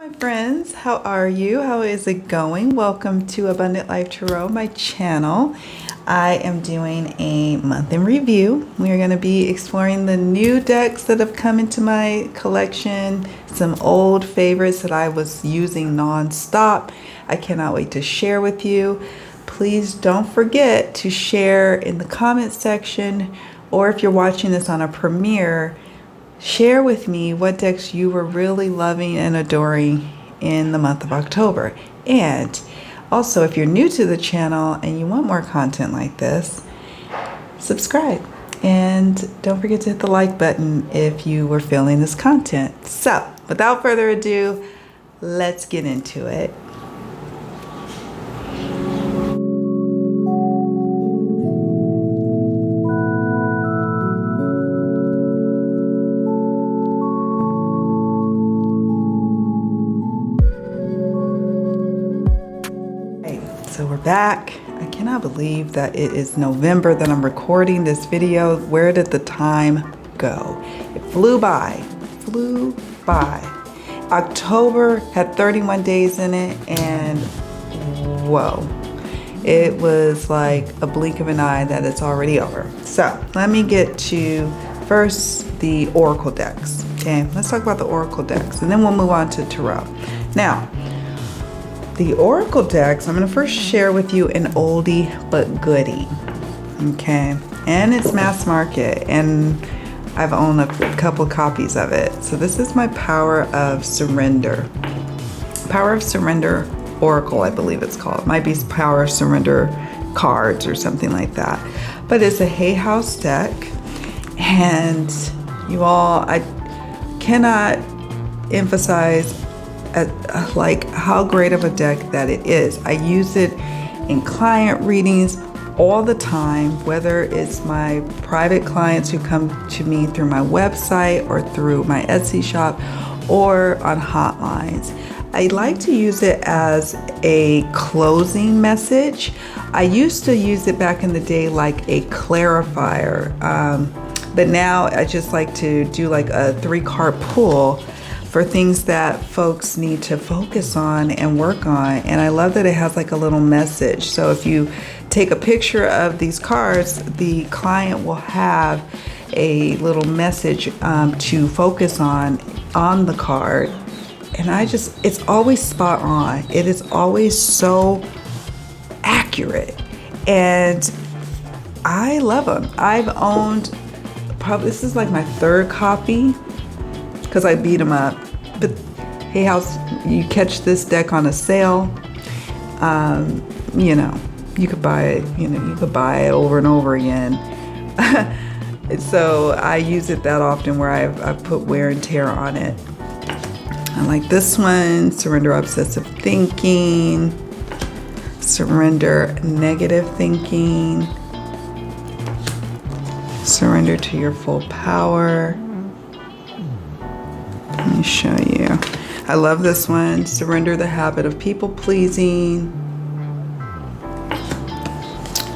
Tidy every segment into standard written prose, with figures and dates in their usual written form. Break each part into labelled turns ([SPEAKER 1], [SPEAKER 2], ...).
[SPEAKER 1] My friends, how are you? How is it going? Welcome to Abundant Life Tarot, my channel. I am doing a month in review. We are going to be exploring the new decks that have come into my collection, some old favorites that I was using non-stop. I cannot wait to share with you. Please don't forget to share in the comment section, or if you're watching this on a premiere, share with me what decks you were really loving and adoring in the month of October. And also, if you're new to the channel and you want more content like this, subscribe. And don't forget to hit the like button if you were feeling this content. So, without further ado, let's get into it. So we're back. I cannot believe that it is November that I'm recording this video. Where did the time go? It flew by, October had 31 days in it, and whoa, it was like a blink of an eye that it's already over. So let me get to first the Oracle decks. Okay, let's talk about the Oracle decks and then we'll move on to Tarot. Now, the Oracle decks, I'm going to first share with you an oldie but goodie, okay? And it's mass market, and I've owned a couple copies of it. So this is my Power of Surrender. Power of Surrender Oracle, I believe it's called. It might be Power of Surrender cards or something like that. But it's a Hay House deck, and you all, I cannot emphasize like how great of a deck that it is. I use it in client readings all the time, whether it's my private clients who come to me through my website or through my Etsy shop or on hotlines. I like to use it as a closing message. I used to use it back in the day like a clarifier, but now I just like to do like a 3-card pull for things that folks need to focus on and work on. And I love that it has like a little message. So if you take a picture of these cards, the client will have a little message to focus on the card. And it's always spot on. It is always so accurate. And I love them. I've owned this is like my 3rd copy, because I beat them up. But Hay House, you catch this deck on a sale, you know, you could buy it, you could buy it over and over again. So I use it that often where I've put wear and tear on it. I like this one, Surrender Obsessive Thinking, Surrender Negative Thinking, Surrender to Your Full Power. Let me show you. I love this one. Surrender the Habit of People Pleasing.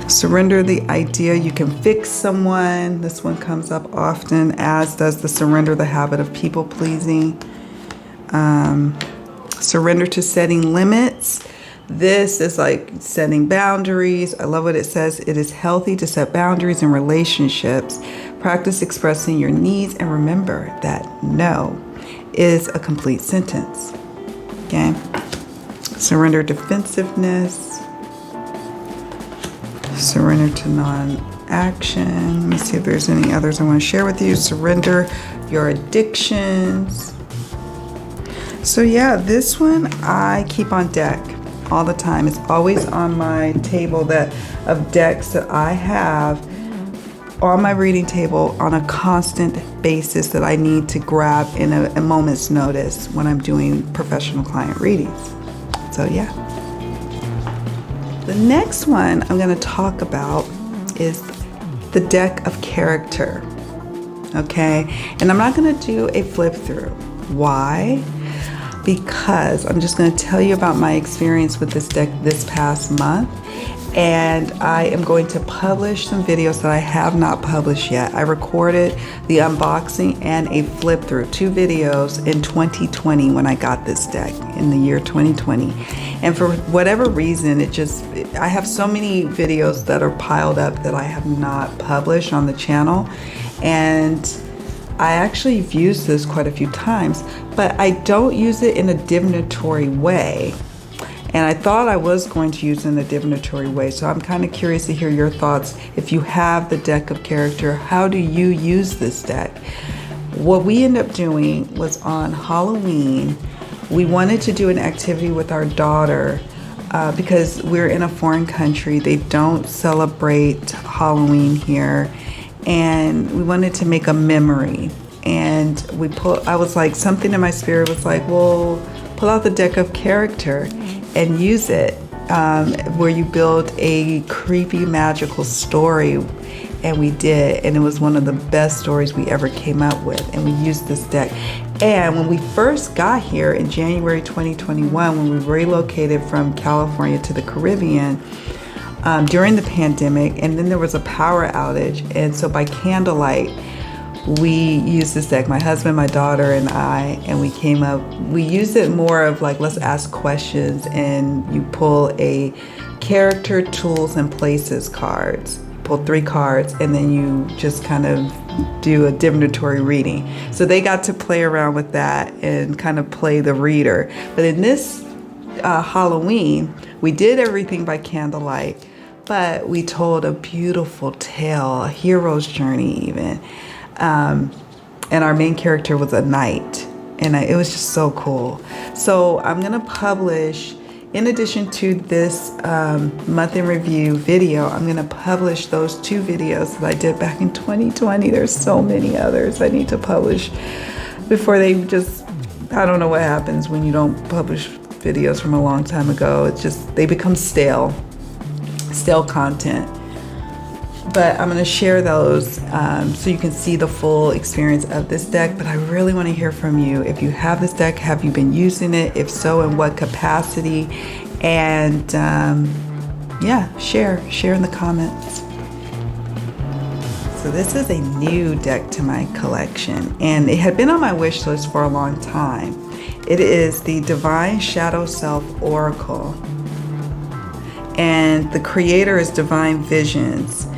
[SPEAKER 1] Surrender the Idea You Can Fix Someone. This one comes up often, as does the Surrender the Habit of People Pleasing. Surrender to Setting Limits. This is like setting boundaries. I love what it says. It is healthy to set boundaries in relationships. Practice expressing your needs, and remember that no is a complete sentence. Okay. Surrender defensiveness. Surrender to non-action. Let me see if there's any others I want to share with you. Surrender your addictions. So yeah, this one I keep on deck all the time. It's always on my table of decks that I have on my reading table on a constant basis that I need to grab in a moment's notice when I'm doing professional client readings. So yeah. The next one I'm going to talk about is the deck of character. Okay, and I'm not going to do a flip through. Why? Because I'm just going to tell you about my experience with this deck this past month. and I am going to publish some videos that I have not published yet. I recorded the unboxing and a flip through, 2 videos in 2020 when I got this deck, in the year 2020. And for whatever reason, I have so many videos that are piled up that I have not published on the channel. And I actually have used this quite a few times, but I don't use it in a divinatory way. And I thought I was going to use it in a divinatory way. So I'm kind of curious to hear your thoughts. If you have the deck of character, how do you use this deck? What we ended up doing was on Halloween, we wanted to do an activity with our daughter because we're in a foreign country. They don't celebrate Halloween here. And we wanted to make a memory. And I was like, something in my spirit was like, well, pull out the deck of character and use it, where you build a creepy magical story. And we did, and it was one of the best stories we ever came up with, and we used this deck. And when we first got here in January 2021, when we relocated from California to the Caribbean, during the pandemic, and then there was a power outage, and so by candlelight we used this deck, my husband, my daughter, and I, and we used it more of like, let's ask questions, and you pull a character, tools, and places cards. Pull 3 cards, and then you just kind of do a divinatory reading. So they got to play around with that and kind of play the reader. But in this Halloween, we did everything by candlelight, but we told a beautiful tale, a hero's journey even. And our main character was a knight, and it was just so cool. So I'm gonna publish, in addition to this month in review video, I'm gonna publish those 2 videos that I did back in 2020. There's so many others I need to publish before I don't know what happens when you don't publish videos from a long time ago. It's just, they become stale content. But I'm going to share those so you can see the full experience of this deck. But I really want to hear from you. If you have this deck, have you been using it? If so, in what capacity? And yeah, share in the comments. So this is a new deck to my collection, and it had been on my wish list for a long time. It is the Divine Shadow Self Oracle, and the creator is Divine Visions.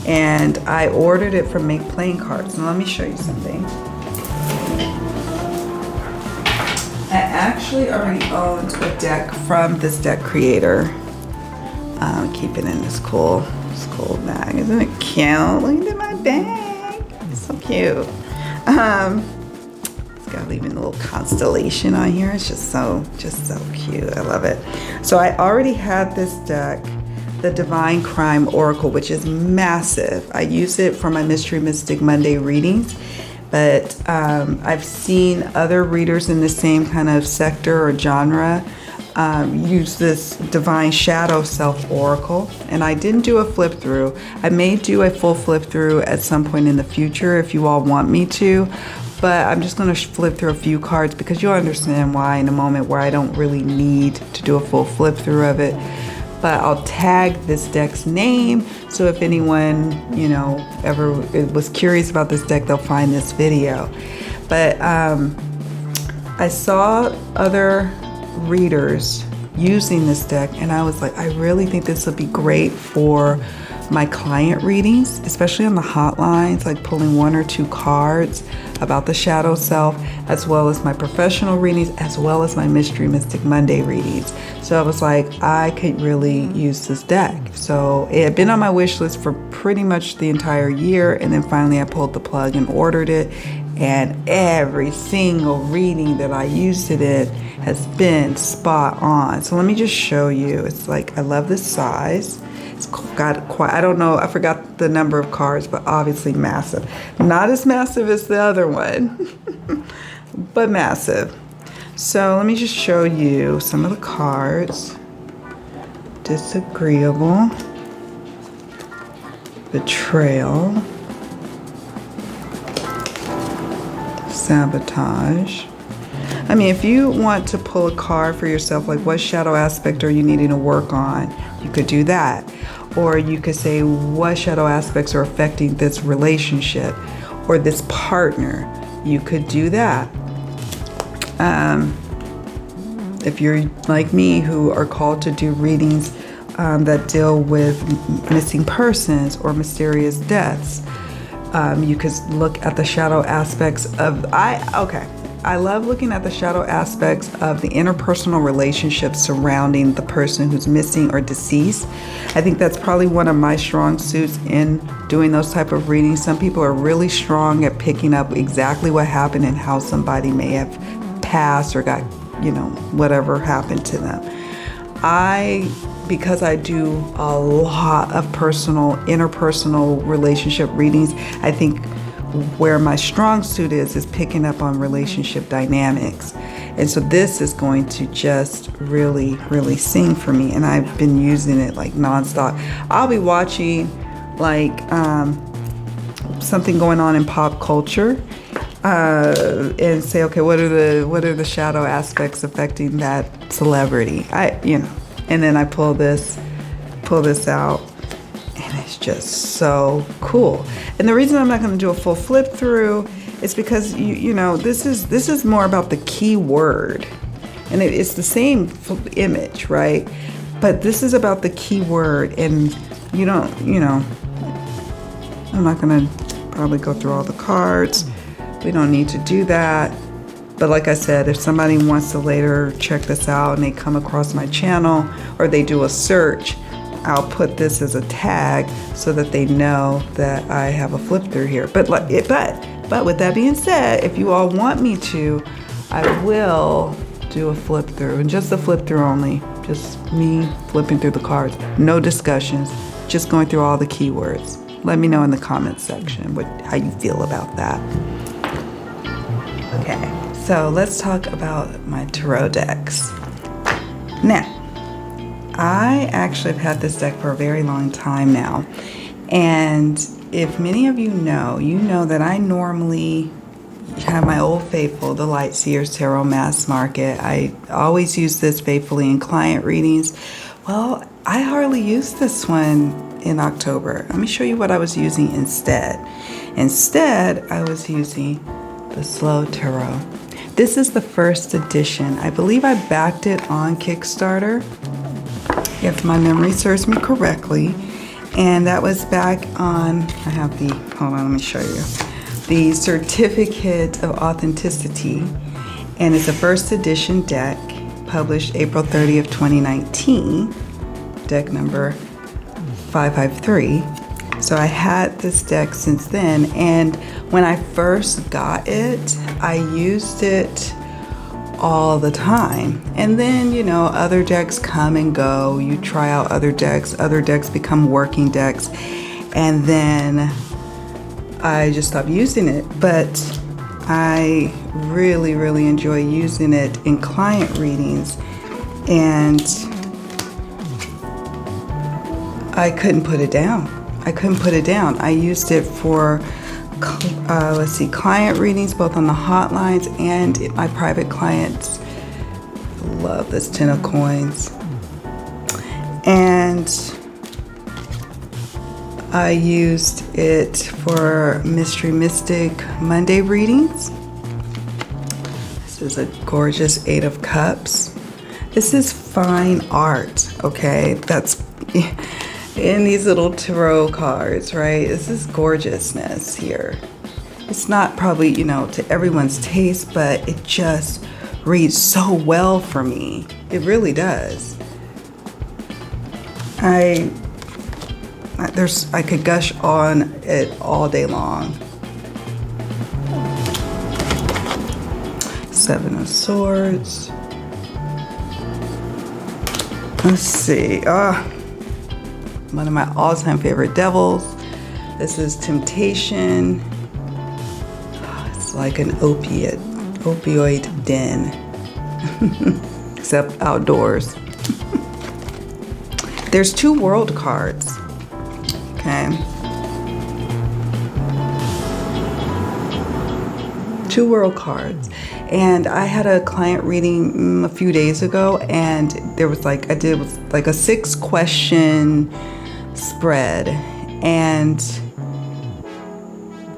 [SPEAKER 1] And I ordered it from Make Playing Cards. Now let me show you something. I actually already owned a deck from this deck creator. Keep it in this cool bag. Isn't it cute? Look at my bag. It's so cute. It's got even a little constellation on here. It's just so cute. I love it. So I already had this deck, the Divine Crime Oracle, which is massive. I use it for my Mystery Mystic Monday readings, but I've seen other readers in the same kind of sector or genre use this Divine Shadow Self Oracle, and I didn't do a flip through. I may do a full flip through at some point in the future if you all want me to, but I'm just going to flip through a few cards because you'll understand why in a moment, where I don't really need to do a full flip through of it. But I'll tag this deck's name, so if anyone, ever was curious about this deck, they'll find this video. But I saw other readers using this deck, and I was like, I really think this would be great for my client readings, especially on the hotlines, like pulling 1 or 2 cards about the shadow self, as well as my professional readings, as well as my Mystery Mystic Monday readings. So I was like, I could really use this deck. So it had been on my wish list for pretty much the entire year, and then finally I pulled the plug and ordered it, and every single reading that I used it in has been spot on. So let me just show you. It's like, I love this size. It's got quite, I don't know, I forgot the number of cards, but obviously massive. Not as massive as the other one, but massive. So let me just show you some of the cards. Disagreeable, Betrayal, Sabotage. I mean, if you want to pull a card for yourself, like what shadow aspect are you needing to work on, you could do that. Or you could say, what shadow aspects are affecting this relationship or this partner? You could do that. If you're like me, who are called to do readings that deal with missing persons or mysterious deaths, you could look at the shadow aspects of, I love looking at the shadow aspects of the interpersonal relationships surrounding the person who's missing or deceased. I think that's probably one of my strong suits in doing those type of readings. Some people are really strong at picking up exactly what happened and how somebody may have passed or got, whatever happened to them. Because I do a lot of interpersonal relationship readings, I think where my strong suit is picking up on relationship dynamics. And so this is going to just really, really sing for me. And I've been using it like nonstop. I'll be watching like something going on in pop culture and say, okay, what are the shadow aspects affecting that celebrity? And then I pull this out, and it's just so cool. And the reason I'm not going to do a full flip through is because this is more about the key word, and it's the same image, right? But this is about the key word, and I'm not going to probably go through all the cards. We don't need to do that. But like I said, if somebody wants to later check this out and they come across my channel or they do a search, I'll put this as a tag so that they know that I have a flip through here. But with that being said, if you all want me to, I will do a flip through, and just a flip through only. Just me flipping through the cards. No discussions, just going through all the keywords. Let me know in the comments section how you feel about that. Okay. So let's talk about my tarot decks. Now, I actually have had this deck for a very long time now. And if many of you know that I normally have my old faithful, the Light Seers Tarot Mass Market. I always use this faithfully in client readings. Well, I hardly used this one in October. Let me show you what I was using instead. Instead, I was using the Slow Tarot. This is the first edition. I believe I backed it on Kickstarter, if my memory serves me correctly. And that was back on, hold on, let me show you. The Certificate of Authenticity. And it's a first edition deck, published April 30th, 2019, deck number 553. So I had this deck since then, and when I first got it, I used it all the time. And then, other decks come and go. You try out other decks become working decks, and then I just stopped using it. But I really, really enjoy using it in client readings, and I couldn't put it down. I used it for, client readings, both on the hotlines and my private clients. Love this 10 of coins. And I used it for Mystery Mystic Monday readings. This is a gorgeous 8 of Cups. This is fine art, okay? That's in these little tarot cards, right? This is gorgeousness here. It's not probably, to everyone's taste, but it just reads so well for me. It really does. I could gush on it all day long. 7 of Swords. Let's see. One of my all-time favorite devils. This is Temptation. It's like an opioid den, except outdoors. There's 2 world cards. Okay. 2 world cards. And I had a client reading a few days ago, and there was I did a 6-question spread, and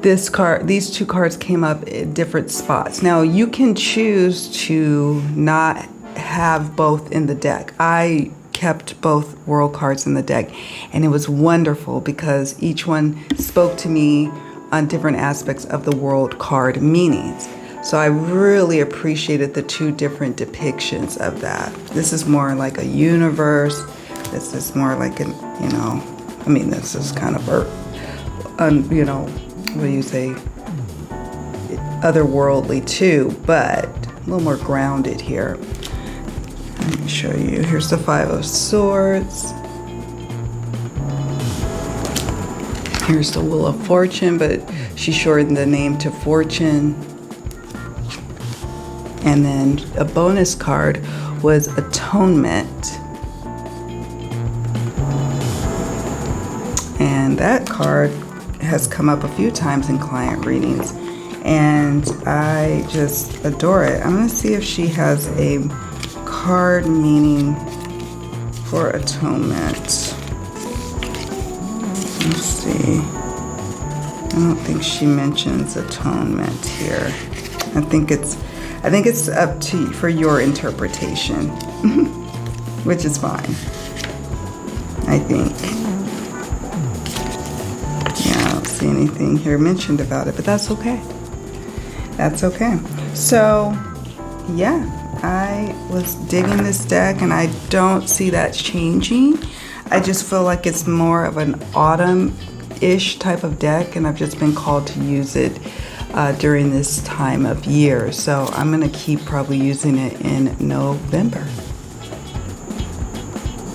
[SPEAKER 1] these two cards came up at different spots. Now you can choose to not have both in the deck. I kept both world cards in the deck, and it was wonderful because each one spoke to me on different aspects of the world card meanings. So I really appreciated the two different depictions of that. This is more like a universe. This is more like an, this is kind of what do you say, otherworldly too, but a little more grounded here. Let me show you. Here's the Five of Swords. Here's the Wheel of Fortune, but she shortened the name to Fortune. And then a bonus card was Atonement. And that card has come up a few times in client readings, and I just adore it. I'm going to see if she has a card meaning for Atonement. Let's see. I don't think she mentions Atonement here. I think it's up to you for your interpretation, which is fine, I think. See anything here mentioned about it, but that's okay. That's okay. So yeah, I was digging this deck, and I don't see that changing. I just feel like it's more of an autumn-ish type of deck, and I've just been called to use it during this time of year. So I'm gonna keep probably using it in November.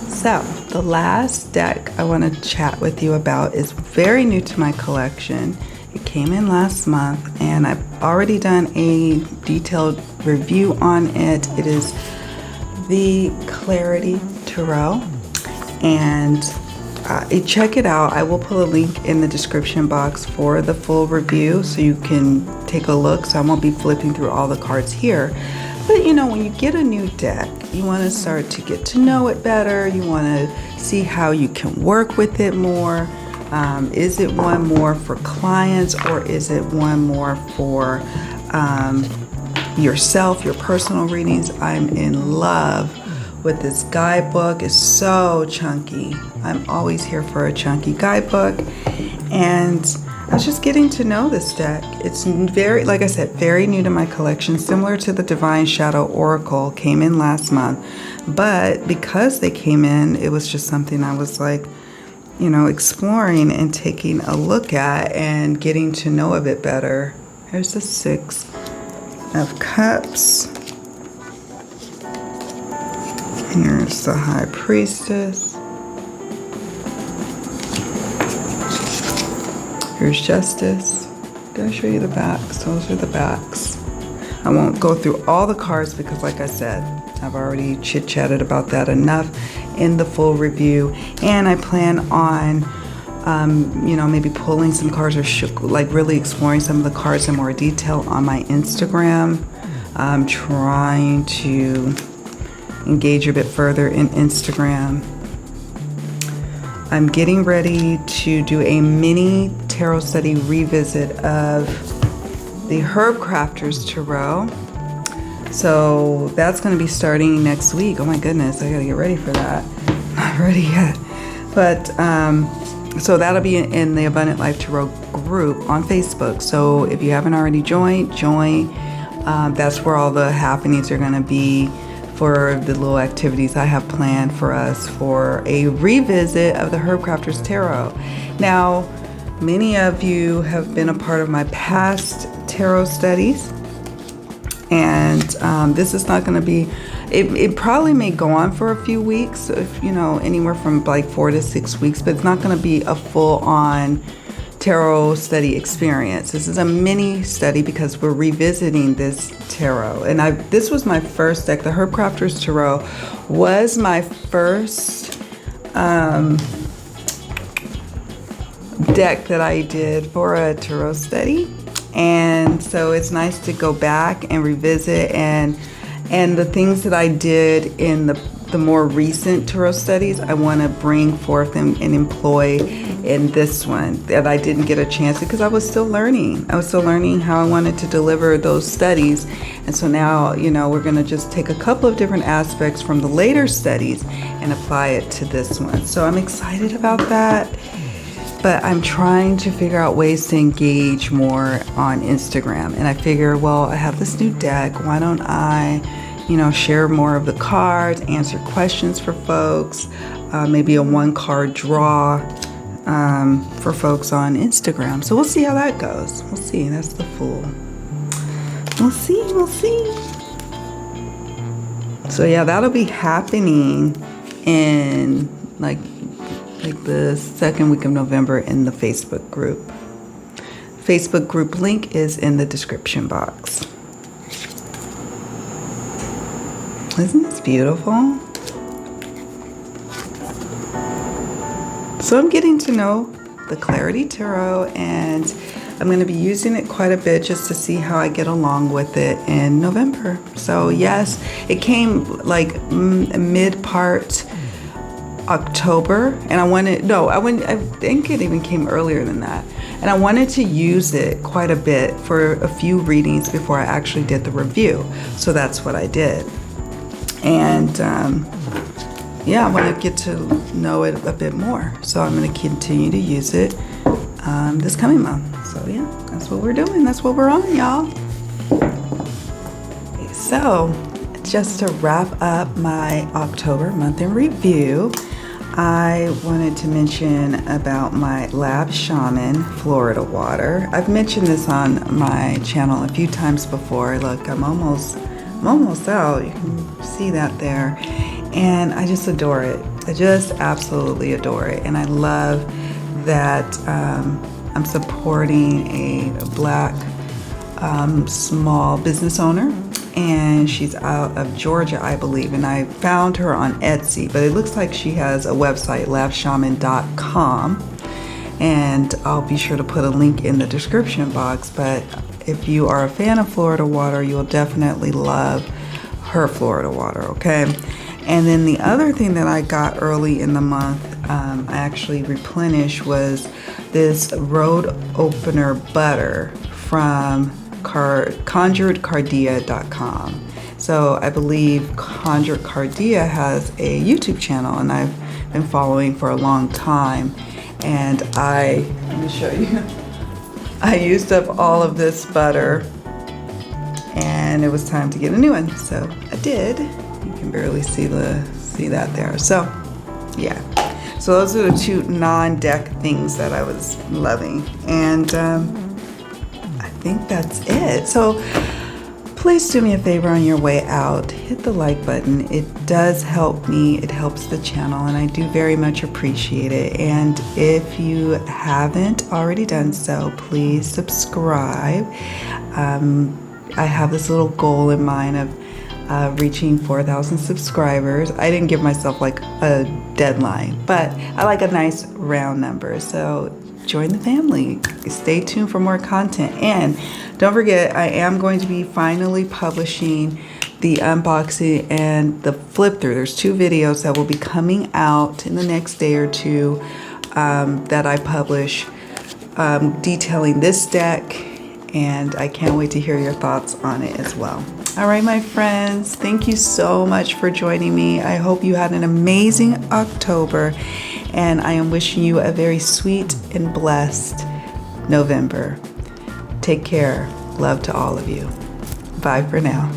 [SPEAKER 1] So the last deck I want to chat with you about is very new to my collection. It came in last month, and I've already done a detailed review on it. It is the Clarity Tarot, and check it out. I will put a link in the description box for the full review so you can take a look. So I won't be flipping through all the cards here. But when you get a new deck, you want to start to get to know it better. You want to see how you can work with it more. Is it one more for clients, or is it one more for yourself, your personal readings? I'm in love with this guidebook. It's so chunky. I'm always here for a chunky guidebook. And I was just getting to know this deck. It's very, like I said, very new to my collection, similar to the Divine Shadow Oracle, came in last month. But because they came in, it was just something I was like, exploring and taking a look at and getting to know a bit better. Here's the Six of Cups. Here's the High Priestess. Here's Justice. Did I show you the backs? Those are the backs. I won't go through all the cards because, like I said, I've already chit-chatted about that enough in the full review. And I plan on, maybe pulling some cards, or really exploring some of the cards in more detail on my Instagram. I'm trying to engage a bit further in Instagram. I'm getting ready to do a mini tarot study revisit of the Herb Crafters Tarot. So that's going to be starting next week. Oh my goodness, I got to get ready for that. Not ready yet. But so that'll be in the Abundant Life Tarot group on Facebook. So if you haven't already joined, join. That's where all the happenings are going to be for the little activities I have planned for us for a revisit of the Herb Crafters Tarot. Now, many of you have been a part of my past tarot studies, and this is not going to be, it probably may go on for a few weeks, anywhere from like 4 to 6 weeks, but it's not going to be a full-on tarot study experience. This is a mini study because we're revisiting this tarot. And this was my first deck. The Herb Crafters Tarot was my first deck that I did for a tarot study. And so it's nice to go back and revisit and the things that I did in the the more recent tarot studies I want to bring forth and employ in this one that I didn't get a chance to because I was still learning. I was still learning how I wanted to deliver those studies. And so now, we're going to just take a couple of different aspects from the later studies and apply it to this one. So I'm excited about that. But I'm trying to figure out ways to engage more on Instagram. And I figure, well, I have this new deck. Why don't I, share more of the cards, answer questions for folks, maybe a 1-card draw for folks on Instagram. So we'll see how that goes. We'll see. That's the Fool. We'll see. So yeah, that'll be happening in like the second week of November in the Facebook group. Facebook group link is in the description box. Isn't this beautiful? So I'm getting to know the Clarity Tarot, and I'm going to be using it quite a bit just to see how I get along with it in November. So yes, it came like mid-part October, and I think it even came earlier than that. And I wanted to use it quite a bit for a few readings before I actually did the review. So that's what I did. And I want to get to know it a bit more. So I'm going to continue to use it this coming month. So yeah, that's what we're doing. That's what we're on, y'all. Okay, so just to wrap up my October month in review, I wanted to mention about my Lab Shaman Florida water. I've mentioned this on my channel a few times before. Look, I'm almost out. You can see that there. And I just adore it. I just absolutely adore it. And I love that I'm supporting a Black small business owner. And she's out of Georgia, I believe. And I found her on Etsy, but it looks like she has a website, labshaman.com. And I'll be sure to put a link in the description box. But if you are a fan of Florida water, you'll definitely love her Florida water, okay? And then the other thing that I got early in the month, I actually replenished, was this road opener butter from conjuredcardia.com. So I believe Conjured Cardia has a YouTube channel, and I've been following for a long time. And let me show you. I used up all of this butter, and it was time to get a new one. So I did. You can barely see that there. So yeah. So those are the two non-deck things that I was loving. And I think that's it. So please do me a favor on your way out. Hit the like button. It does help me. It helps the channel, and I do very much appreciate it. And if you haven't already done so, please subscribe. I have this little goal in mind of reaching 4,000 subscribers. I didn't give myself like a deadline, but I like a nice round number. So join the family. Stay tuned for more content. And don't forget, I am going to be finally publishing the unboxing and the flip through. There's 2 videos that will be coming out in the next day or two that I publish detailing this deck, and I can't wait to hear your thoughts on it as well. All right, my friends, thank you so much for joining me. I hope you had an amazing October, and I am wishing you a very sweet and blessed November. Take care. Love to all of you. Bye for now.